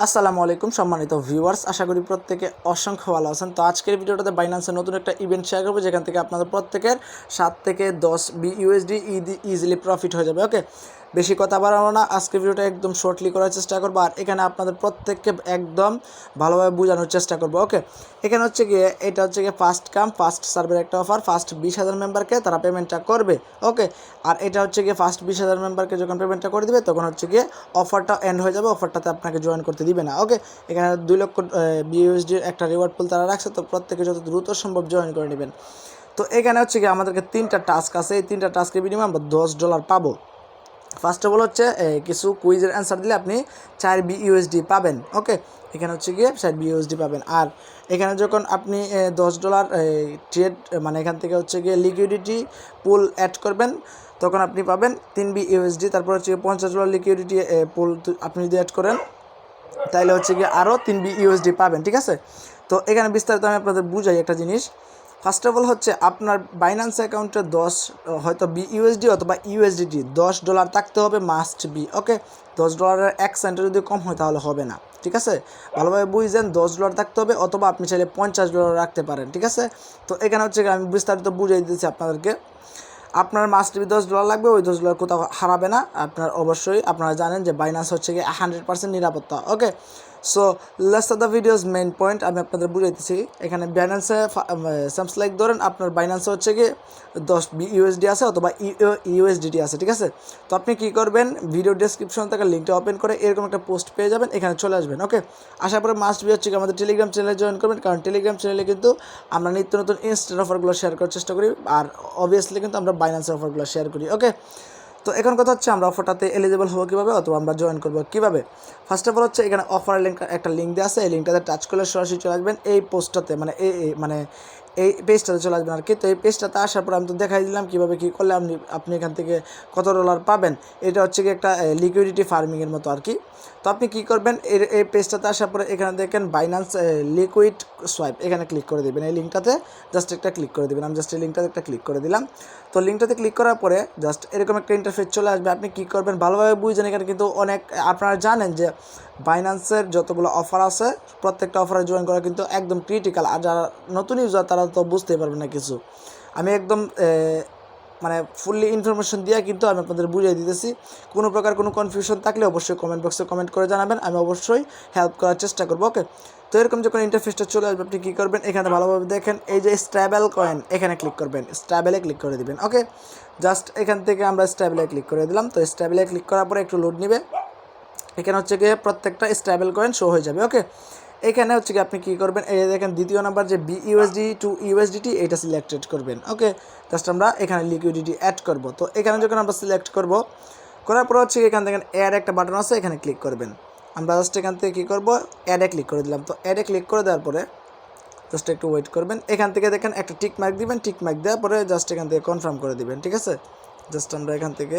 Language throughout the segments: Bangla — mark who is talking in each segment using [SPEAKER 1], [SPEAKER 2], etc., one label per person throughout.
[SPEAKER 1] আসসালামু আলাইকুম সম্মানিত ভিউয়ার্স, আশা করি প্রত্যেকে অসংখ্য ভালো আছেন। তো আজকের ভিডিওটাতে বাইন্যান্সের নতুন একটা ইভেন্ট শেয়ার করবো, যেখান থেকে আপনাদের প্রত্যেকের 7 থেকে 10 BUSD ইজিলি প্রফিট হয়ে যাবে। ওকে, বেশি কথা বাড়াবো না, আজকের ভিডিওটা একদম শর্টলি করার চেষ্টা করবো, আর এখানে আপনাদের প্রত্যেককে একদম ভালোভাবে বোঝানোর চেষ্টা করবো। ওকে, এখানে হচ্ছে গিয়ে এটা হচ্ছে গিয়ে ফার্স্ট কাম ফার্স্ট সার্ভের একটা অফার। ফার্স্ট 20,000 মেম্বারকে তারা পেমেন্টটা করবে। ওকে, আর এটা হচ্ছে গিয়ে ফার্স্ট 20,000 মেম্বারকে যখন পেমেন্টটা করে দেবে তখন হচ্ছে গিয়ে অফারটা এন্ড হয়ে যাবে, অফারটাতে আপনাকে জয়েন করতে দিবে না। ওকে, এখানে 2 লক্ষ BUSD একটা রিওয়ার্ড পুল তারা রাখছে, তো প্রত্যেকে যত দ্রুত সম্ভব জয়েন করে নেবেন। তো এখানে হচ্ছে গিয়ে আমাদেরকে 3টা টাস্ক আছে, এই 3টা টাস্কের বিনিময়ে আমরা $10 পাবো। ফার্স্ট অফ অল হচ্ছে কিছু কুইজের অ্যান্সার দিলে আপনি 4 BUSD পাবেন। ওকে, এখানে হচ্ছে গিয়ে 4 BUSD পাবেন। আর এখানে যখন আপনি $10 ট্রেড মানে এখান থেকে হচ্ছে গিয়ে লিকুইডিটি পুল অ্যাড করবেন, তখন আপনি পাবেন 3 BUSD। তারপর হচ্ছে $50 লিকুইডিটি পুল আপনি যদি অ্যাড করেন তাইলে হচ্ছে গিয়ে আরও 3 BUSD পাবেন। ঠিক আছে, তো এখানে বিস্তারিত আমি আপনাদের বুঝাই একটা জিনিস। ফার্স্ট অফ অল হচ্ছে আপনার বাইন্যান্স অ্যাকাউন্টে 10 হয়তো BUSD অথবা USDT $10 থাকতে হবে, মাস্ট বি। ওকে, $10 1 সেন্টে যদি কম হয় তাহলে হবে না। ঠিক আছে, ভালোভাবে বুঝছেন, $10 থাকতে হবে, অথবা আপনি চাইলে $50 রাখতে পারেন। ঠিক আছে, তো এখানে হচ্ছে আমি বিস্তারিত বুঝিয়ে দিচ্ছি আপনাদেরকে। আপনার মাস্ট বি $10 লাগবে, ওই $10 কোথাও হারাবে না আপনার। অবশ্যই আপনারা জানেন যে বাইন্যান্স হচ্ছে গিয়ে 100% নিরাপত্তা। Okay, so let's the video's main point আমি আপনাদের বুঝাইতেছি। এখানে বাইন্যান্সে সামস লাইক ধরেন আপনার বাইন্যান্সে হচ্ছে গিয়ে 10 BUSD আছে অথবা USDT আছে। ঠিক আছে, তো আপনি কী করবেন, ভিডিও ডেসক্রিপশন থেকে লিঙ্কটা ওপেন করে এরকম একটা পোস্ট পেয়ে যাবেন, এখানে চলে আসবেন। ওকে, আসার পরে মাস্ট বি হচ্ছে আমাদের টেলিগ্রাম চ্যানেলে জয়েন করবেন, কারণ টেলিগ্রাম চ্যানেলে কিন্তু আমরা নিত্য নতুন ইনস্ট্যান্ট অফারগুলো শেয়ার করার চেষ্টা করি, আর অবভিয়াসলি কিন্তু আমরা বাইন্যান্সের অফারগুলো শেয়ার করি। ওকে, তো এখন কথা হচ্ছে আমরা অফারটাতে এলিজিবল হবো কীভাবে, অথবা আমরা জয়েন করবো কীভাবে। ফার্স্ট অফ অল হচ্ছে এখানে অফারের লিঙ্ক একটা লিঙ্ক দেওয়া আছে, এই লিঙ্কটাতে টাচ করলে সরাসরি চলে আসবেন এই পোস্টটাতে, মানে এই পেজটাতে চলে আসবেন আর কি। তো এই পেজটাতে আসার পর আমি তো দেখাই দিলাম কীভাবে কী করলে আপনি এখান থেকে কত ডলার পাবেন। এটা হচ্ছে কি একটা লিকুইডিটি ফার্মিংয়ের মতো আর কি। তো আপনি কী করবেন, এই পেজটাতে আসার পরে এখানে দেখেন বাইন্যান্স লিকুইড সোয়াইপ, এখানে ক্লিক করে দেবেন। এই লিঙ্কটাতে জাস্ট একটা ক্লিক করে দেবেন। আমি জাস্ট এই লিঙ্কটাতে একটা ক্লিক করে দিলাম। তো লিঙ্কটাতে ক্লিক করার পরে জাস্ট এরকম একটা ইন্টারফেস চলে আসবে। আপনি কী করবেন, ভালোভাবে বুঝছেন, এখানে কিন্তু অনেক আপনারা জানেন যে বাইন্যান্সের যতগুলো অফার আছে প্রত্যেকটা অফারে জয়েন করা কিন্তু একদম ক্রিটিক্যাল। আর যারা নতুন ইউজার তারা তো বুঝতেই পারবে না কিছু। আমি একদম মানে ফুললি ইনফরমেশন দিয়ে কিন্তু আমি আপনাদের বুঝিয়ে দিতেছি। কোনো প্রকার কোনো কনফিউশন থাকলে অবশ্যই কমেন্ট বক্সে কমেন্ট করে জানাবেন, আমি অবশ্যই হেল্প করার চেষ্টা করবো। ওকে, তো এরকম যখন ইন্টারফেসটা চলে আসবে আপনি কী করবেন, এখানে ভালোভাবে দেখেন এই যে স্ট্যাবেল কয়েন, এখানে ক্লিক করবেন, স্ট্যাবেলে ক্লিক করে দেবেন। ওকে, জাস্ট এখান থেকে আমরা স্ট্যাবেলে ক্লিক করে দিলাম। তো স্ট্যাবেলে ক্লিক করার পরে একটু লোড নেবে, এখানে হচ্ছে গিয়ে প্রত্যেকটা স্ট্যাবেল কয়েন শো হয়ে যাবে। ওকে, এখানে হচ্ছে কি আপনি কী করবেন, এই দেখেন দ্বিতীয় নাম্বার যে BUSD to USDT এটা সিলেক্টেড করবেন। ওকে, জাস্ট আমরা এখানে লিকুইডিটি অ্যাড করব। তো এখানে যখন আমরা সিলেক্ট করব, করার পর হচ্ছে এখান থেকে অ্যাড একটা বাটন আছে, এখানে ক্লিক করবেন। আমরা জাস্ট এখান থেকে কী করবো, অ্যাডে ক্লিক করে দিলাম। তো অ্যাডে ক্লিক করে দেওয়ার পরে জাস্ট একটু ওয়েট করবেন। এখান থেকে দেখেন একটা টিক মার্ক দিবেন, টিক মার্ক দেওয়ার পরে জাস্ট এখান থেকে কনফার্ম করে দিবেন। ঠিক আছে, জাস্ট আমরা এখান থেকে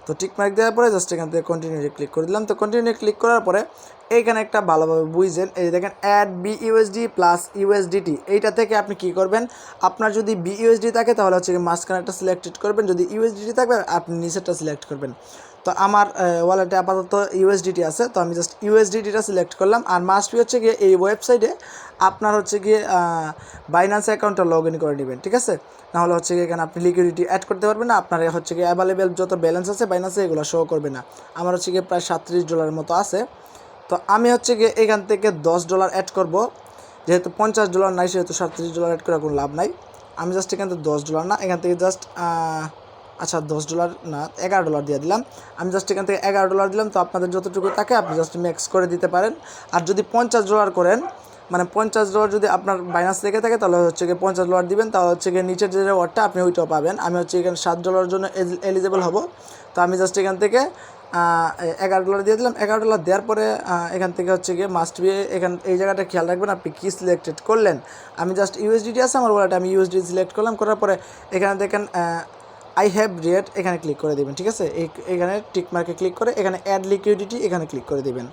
[SPEAKER 1] তো টিক মার্ক দেওয়ার পরে জাস্ট এখান থেকে কন্টিনিউ ক্লিক করে দিলাম। তো কন্টিনিউ ক্লিক করার পরে এইখানে একটা ভালোভাবে বুঝছেন, এই দেখেন অ্যাড BUSD প্লাস USDT, এইটা থেকে আপনি কী করবেন, আপনার যদি BUSD থাকে তাহলে হচ্ছে মাঝখানে একটা সিলেক্টেড করবেন, যদি USDT থাকবে আপনি নিচেরটা সিলেক্ট করবেন। তো আমার ওয়ালেটে আপাতত USDT আছে, তো আমি জাস্ট USDTটা সিলেক্ট করলাম। আর মাস্ট বি হচ্ছে গিয়ে এই ওয়েবসাইটে আপনার হচ্ছে গিয়ে বাইন্যান্স অ্যাকাউন্টটা লগ ইন করে নেবেন। ঠিক আছে, নাহলে হচ্ছে গিয়ে এখানে আপনি লিকুইডিটি অ্যাড করতে পারবেন না, আপনার হচ্ছে গিয়ে অ্যাভেলেবেল যত ব্যালেন্স আছে বাইন্যান্সে এগুলো শো করবে না। আমার হচ্ছে গিয়ে প্রায় $37 মতো আছে। তো আমি হচ্ছে গিয়ে এখান থেকে $10 অ্যাড করব, যেহেতু $50 নাই সেহেতু $37 অ্যাড করে কোনো লাভ নাই। আমি জাস্ট এখান থেকে $10 না, এখান থেকে জাস্ট আচ্ছা $10 না $11 দিয়ে দিলাম। আমি জাস্ট এখান থেকে $11 দিলাম। তো আপনাদের যতটুকু থাকে আপনি জাস্ট ম্যাক্স করে দিতে পারেন। আর যদি $50 করেন, মানে $50 যদি আপনার বাইন্যান্স থেকে থাকে তাহলে হচ্ছে গিয়ে $50 দিবেন, তাহলে হচ্ছে গিয়ে নিচের যে রিওয়ার্ডটা আপনি ওইটাও পাবেন। আমি হচ্ছে এখানে $7 জন্য এলিজিবল হব। তো আমি জাস্ট এখান থেকে $11 দিয়ে দিলাম। $11 দেওয়ার পরে এখান থেকে হচ্ছে গিয়ে মাস্ট বি এই জায়গাটা খেয়াল রাখবেন আপনি কী সিলেক্টেড করলেন। আমি জাস্ট USDT আছে আমার ওয়ালেটে, আমি USDT সিলেক্ট করলাম। করার পরে এখানে দেখেন আই হ্যাভ রেট, এখানে ক্লিক করে দেবেন। ঠিক আছে, এখানে টিক মার্কে ক্লিক করে এখানে অ্যাড লিকুইডিটি এখানে ক্লিক করে দেবেন।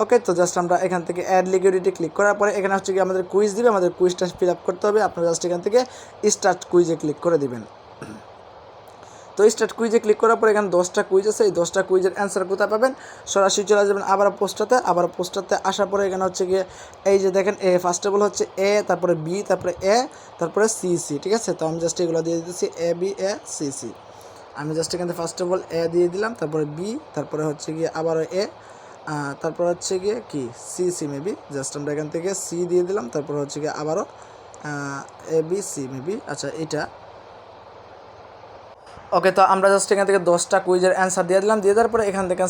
[SPEAKER 1] ওকে, তো জাস্ট আমরা এখান থেকে অ্যাড লিকুইডিটি ক্লিক করার পরে এখানে হচ্ছে কি আমাদের কুইজ দিবে, আমাদের কুইজটা ফিল আপ করতে হবে। আপনারা জাস্ট এখান থেকে স্টার্ট কুইজে ক্লিক করে দিবেন। তো স্টার্ট কুইজে ক্লিক করার পর এখানে 10টা কুইজ আছে, এই 10টা কুইজের অ্যান্সার কোথায় পাবেন, সরাসরি চলে যাবেন আবার পোস্টাতে আসার পরে এখানে হচ্ছে গিয়ে এই যে দেখেন ফার্স্ট অফ অল হচ্ছে এ, তারপরে বি, তারপরে এ, তারপরে সি, ঠিক আছে। তো আমি জাস্ট এগুলো দিয়ে দিতেছি এ বি এ সি। আমি জাস্ট এখানে ফার্স্ট অফ অল এ দিয়ে দিলাম, তারপরে বি, তারপরে হচ্ছে গিয়ে আবারও এ, তারপর হচ্ছে গিয়ে কি সি মেবি, জাস্ট আমরা এখান থেকে সি দিয়ে দিলাম, তারপর হচ্ছে গিয়ে আবারও এ বি সি মেবি, আচ্ছা এটা ওকে। তো আমরা জাস্ট এখান থেকে 10টা কুইজের অ্যান্সার দিয়ে দিলাম, দিয়ে দেওয়ার পরে এখান থেকে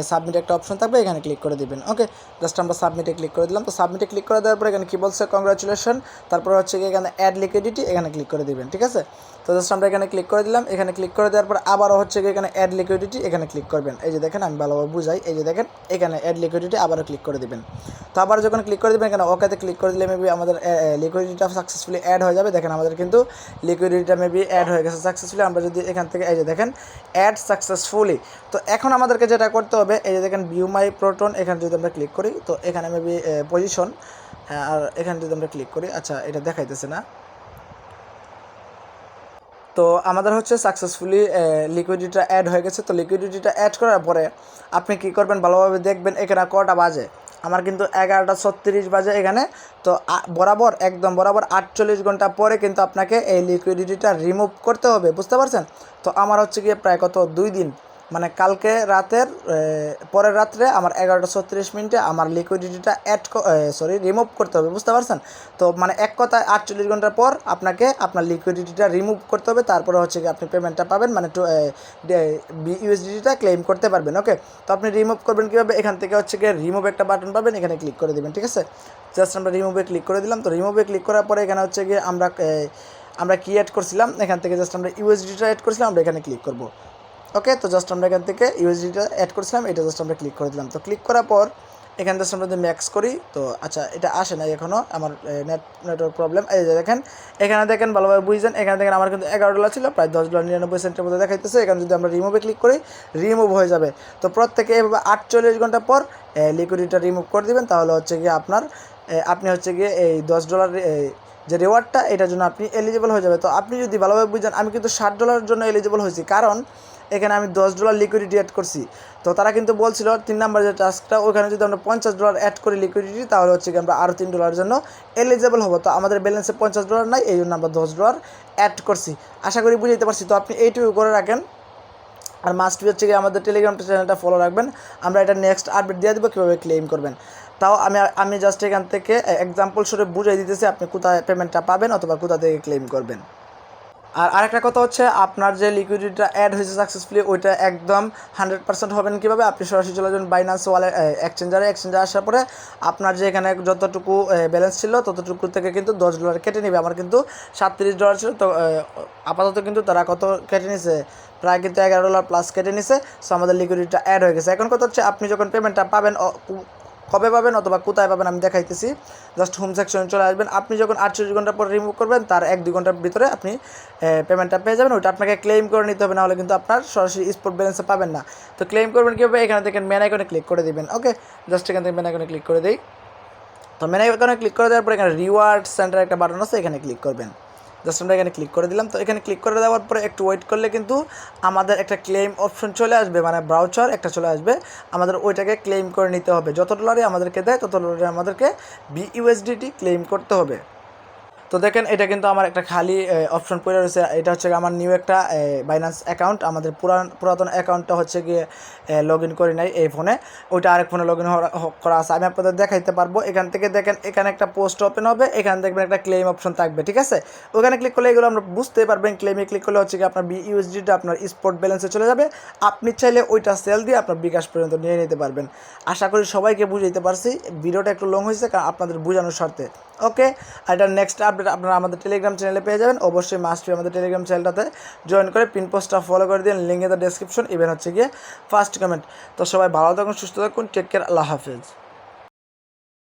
[SPEAKER 1] সাবমিট একটা অপশন থাকবে, এখানে ক্লিক করে দিবেন। ওকে, জাস্ট আমরা সাবমিটে ক্লিক করে দিলাম। তো সাবমিটে ক্লিক করে দেওয়ার পরে এখানে কী বলছে, কংগ্রাচুলেশন, তারপর হচ্ছে কি এখানে অ্যাড লিকুইডিটি, এখানে ক্লিক করে দিবেন, ঠিক আছে। তো জাস্ট আমরা এখানে ক্লিক করে দিলাম, এখানে ক্লিক করে দেওয়ার পর আবারও হচ্ছে কি এখানে অ্যাড লিকুইডিটি, এখানে ক্লিক করবেন। এই যে দেখেন আমি ভালোভাবে বুঝাই, এই যে দেখেন এখানে অ্যাড লিকুইডিটি আবারও ক্লিক করে দিবেন। তো আবার যখন ক্লিক করে দেবেন এখানে ওকেতে ক্লিক করে দিলে মেবি আমাদের লিকুইডিটিটা সাকসেসফুলি অ্যাড হয়ে যাবে। দেখেন আমাদের কিন্তু লিকুইডিটিটা মেবি অ্যাড হয়ে গেছে সাকসেসফুলি। আমরা যদি এখান থেকে এই যে দেখেন অ্যাড সাকসেসফুলি, তো এখন আমাদেরকে যেটা করতে হবে, এই যে দেখেন ভিউ মাই প্রোটন, এখানে যদি আমরা ক্লিক করি তো এখানে মেবি পজিশন, আর এখানে যদি আমরা ক্লিক করি, আচ্ছা এটা দেখাইতেছে না। তো আমাদের হচ্ছে সাকসেসফুলি লিকুইডিটিটা অ্যাড হয়ে গেছে। তো লিকুইডিটিটা অ্যাড করার পরে আপনি কী করবেন, ভালোভাবে দেখবেন এখানে কটা বাজে, আমার কিন্তু 11:36 বাজে এখানে। তো একদম বরাবর 48 ঘন্টা পরে কিন্তু আপনাকে এই লিকুইডিটিটা রিমুভ করতে হবে, বুঝতে পারছেন। তো আমার হচ্ছে গিয়ে প্রায় 2 দিন, মানে কালকে রাতের পরের রাত্রে আমার 11:36 আমার লিকুইডিটিটা রিমুভ করতে হবে, বুঝতে পারছেন। তো মানে এক কথায় 48 ঘন্টার পর আপনাকে আপনার লিকুইডিটিটা রিমুভ করতে হবে, তারপরে হচ্ছে কি আপনি পেমেন্টটা পাবেন, মানে ইউএসডিটিটা ক্লেম করতে পারবেন। ওকে, তো আপনি রিমুভ করবেন কীভাবে, এখান থেকে হচ্ছে গিয়ে রিমুভ একটা বাটন পাবেন, এখানে ক্লিক করে দেবেন, ঠিক আছে। জাস্ট আমরা রিমুভে ক্লিক করে দিলাম। তো রিমুভে ক্লিক করার পরে এখানে হচ্ছে গিয়ে আমরা কি অ্যাড করছিলাম, এখান থেকে জাস্ট আমরা ইউএসডিটা অ্যাড করছিলাম, আমরা এখানে ক্লিক করব। ওকে, তো জাস্ট আমরা এখান থেকে ইউএসডিটা অ্যাড করছিলাম, এটা জাস্ট আমরা ক্লিক করে দিলাম। তো ক্লিক করার পর এখানে জাস্ট আমরা যদি ম্যাক্স করি, তো আচ্ছা এটা আসে না এখনও, আমার নেটওয়ার্ক প্রবলেম। এই যে দেখেন এখানে দেখেন ভালোভাবে বুঝছেন, এখানে দেখেন আমার কিন্তু $11 ছিল, প্রায় $10.99 মতো দেখাইতেছে। এখানে যদি আমরা রিমুভে ক্লিক করি রিমুভ হয়ে যাবে। তো প্রত্যেকে এভাবে 48 ঘন্টা পর লিকুইডিটিটা রিমুভ করে দিবেন, তাহলে হচ্ছে গিয়ে আপনি হচ্ছে গিয়ে এই $10 যে রিওয়ার্ডটা এটার জন্য আপনি এলিজিবল হয়ে যাবে। তো আপনি যদি ভালোভাবে বুঝেন, আমি কিন্তু $60 জন্য এলিজিবল হয়েছি, কারণ এখানে আমি $10 লিকুইডিটি অ্যাড করছি। তো তারা কিন্তু বলছিল 3 নাম্বার যে টাস্কটা, ওখানে যদি আমরা $50 অ্যাড করি লিকুইডিটি, তাহলে হচ্ছে কি আমরা আরও $3 জন্য এলিজিবল হবো। তো আমাদের ব্যালেন্সে $50 নাই, এই জন্য আমরা $10 অ্যাড করছি। আশা করি বুঝতে পারছি। তো আপনি এইটুকু করে রাখেন, আর মাস্ট বি হচ্ছে কি আমাদের টেলিগ্রাম চ্যানেলটা ফলো রাখবেন। আমরা এটা নেক্সট আপডেট দিয়ে দেবো কীভাবে ক্লেম করবেন। তাও আমি জাস্ট এখান থেকে এক্সাম্পল স্বরূপ বুঝাই দিতেছি আপনি কোথায় পেমেন্টটা পাবেন অথবা কোথা থেকে ক্লেম করবেন। আর আরেকটা কথা হচ্ছে, আপনার যে লিকুইডিটিটা অ্যাড হয়েছে সাকসেসফুলি, ওইটা একদম 100% হবেন কীভাবে, আপনি সরাসরি চলে যাবেন বাইন্যান্স ওয়ালেট এক্সচেঞ্জে আসার পরে আপনার যে এখানে যতটুকু ব্যালেন্স ছিল ততটুকু থেকে কিন্তু $10 কেটে নেবে। আমার কিন্তু $37 ছিল, তো আপাতত কিন্তু তারা কত কেটে নিছে, প্রায় কিন্তু $11 প্লাস কেটে নিছে। সো আমাদের লিকুইডিটিটা অ্যাড হয়ে গেছে। এখন কথা হচ্ছে, আপনি যখন পেমেন্টটা পাবেন কবে পাবেন অথবা কোথায় পাবেন আমি দেখাইতেছি। জাস্ট হোম সেকশনে চলে আসবেন। আপনি যখন 48 ঘন্টা পর রিমুভ করবেন, তার 1-2 ঘন্টার ভিতরে আপনি পেমেন্টটা পেয়ে যাবেন। ওইটা আপনাকে ক্লেম করে নিতে হবে, নাহলে কিন্তু আপনার সরাসরি স্পট ব্যালেন্সে পাবেন না। তো ক্লেম করবেন কীভাবে, এখানে থেকে মেন আইকনে ক্লিক করে দেবেন। ওকে, জাস্ট এখান থেকে মেন আইকনে ক্লিক করে দিই। তো মেন আইকনে ক্লিক করে দেওয়ার পর এখানে রিওয়ার্ড সেন্টার একটা বাটন আছে, এখানে ক্লিক করবেন। জাস্ট আমরা এখানে ক্লিক করে দিলাম। তো এখানে ক্লিক করে দেওয়ার পরে একটু ওয়েট করলে কিন্তু আমাদের একটা ক্লেম অপশন চলে আসবে, মানে ব্রাউচার একটা চলে আসবে। আমাদের ওইটাকে ক্লেম করে নিতে হবে, যত ডলারই আমাদেরকে দেয় তত ডলারে আমাদেরকে বিইউএসডিটি ক্লেম করতে হবে। তো দেখেন এটা কিন্তু আমার একটা খালি অপশন পড়ে রয়েছে। এটা হচ্ছে আমার নিউ একটা বাইন্যান্স অ্যাকাউন্ট। আমাদের পুরাতন অ্যাকাউন্টটা হচ্ছে গিয়ে লগ ইন করি নাই এই ফোনে, ওইটা আরেক ফোনে লগ ইন করা আছে। আমি আপনাদের দেখাইতে পারবো। এখান থেকে দেখেন এখানে একটা পোস্ট ওপেন হবে, এখানে দেখবেন একটা ক্লেম অপশন থাকবে, ঠিক আছে। ওখানে ক্লিক করলে এগুলো আমরা বুঝতে পারবেন। ক্লেমে ক্লিক করলে হচ্ছে কি আপনার বিইউএসডিটা আপনার স্পট ব্যালেন্সে চলে যাবে। আপনি চাইলে ওইটা সেল দিয়ে আপনার বিকাশ পর্যন্ত নিয়ে নিতে পারবেন। আশা করি সবাইকে বুঝাইতে পারছি। ভিডিওটা একটু লং হয়েছে কারণ আপনাদের বোঝানোর স্বার্থে। ওকে, আর এটা নেক্সট আপডেট আপনারা আমাদের টেলিগ্রাম চ্যানেলে পেয়ে যাবেন। অবশ্যই মাস্ট বি আমাদের টেলিগ্রাম চ্যানেলটাতে জয়েন করে পিন পোস্টটা ফলো করে দিন, link in the description, even হচ্ছে গিয়ে ফার্স্ট কমেন্ট। তো সবাই ভালো থাকুন, সুস্থ থাকুন, টেক কেয়ার, আল্লাহ হাফেজ।